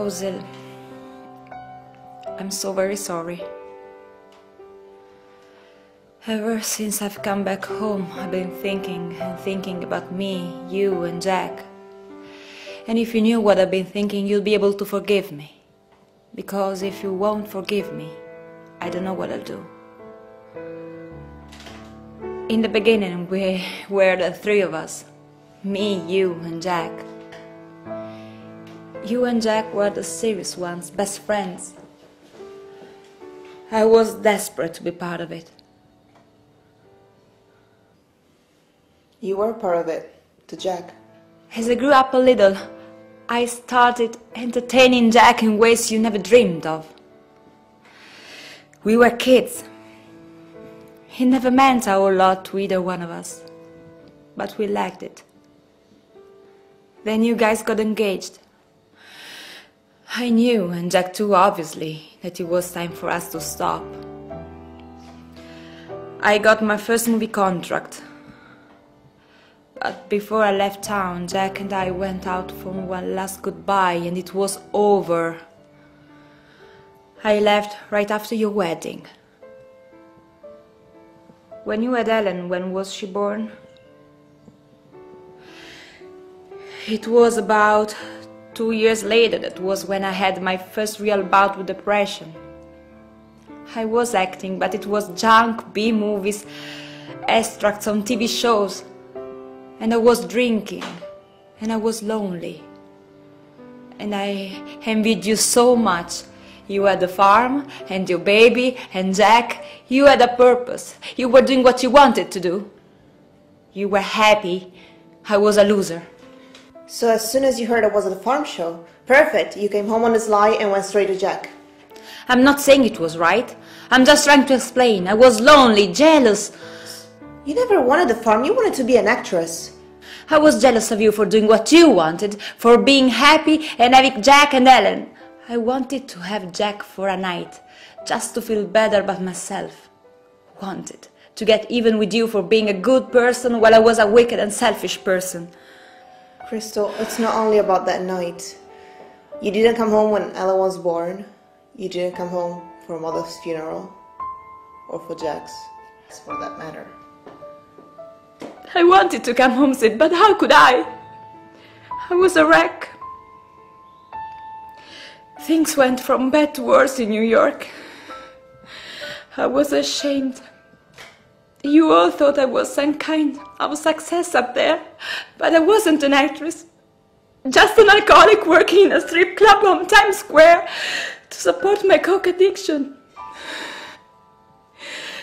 Oh, Zil, I'm so very sorry. Ever since I've come back home, I've been thinking and thinking about me, you and Jack. And if you knew what I've been thinking, you'll be able to forgive me. Because if you won't forgive me, I don't know what I'll do. In the beginning, we were the three of us. Me, you and Jack. You and Jack were the serious ones, best friends. I was desperate to be part of it. You were part of it, to Jack. As I grew up a little, I started entertaining Jack in ways you never dreamed of. We were kids. It never meant a whole lot to either one of us, but we liked it. Then you guys got engaged. I knew, and Jack too obviously, that it was time for us to stop. I got my first movie contract. But before I left town, Jack and I went out for one last goodbye, and it was over. I left right after your wedding. When you had Ellen, when was she born? It was about 2 years later. That was when I had my first real bout with depression. I was acting, but it was junk, B-movies, extracts on TV shows. And I was drinking, and I was lonely. And I envied you so much. You had a farm, and your baby, and Jack. You had a purpose. You were doing what you wanted to do. You were happy. I was a loser. So as soon as you heard I was at a farm show, perfect, you came home on this lie and went straight to Jack. I'm not saying it was right. I'm just trying to explain. I was lonely, jealous. You never wanted the farm, you wanted to be an actress. I was jealous of you for doing what you wanted, for being happy and having Jack and Ellen. I wanted to have Jack for a night, just to feel better about myself. Wanted to get even with you for being a good person while I was a wicked and selfish person. Crystal, it's not only about that night. You didn't come home when Ella was born. You didn't come home for Mother's funeral. Or for Jack's, for that matter. I wanted to come home, Sid, but how could I? I was a wreck. Things went from bad to worse in New York. I was ashamed. You all thought I was some kind of success up there, but I wasn't an actress. Just an alcoholic working in a strip club on Times Square to support my coke addiction.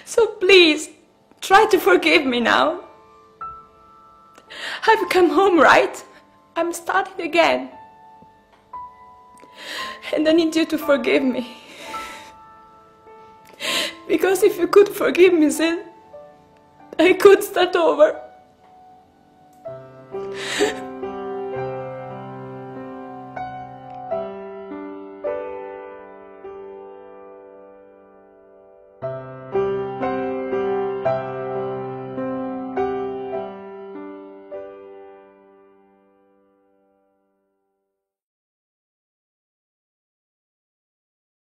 So please, try to forgive me now. I've come home, right? I'm starting again. And I need you to forgive me. Because if you could forgive me, Sid, I could start over.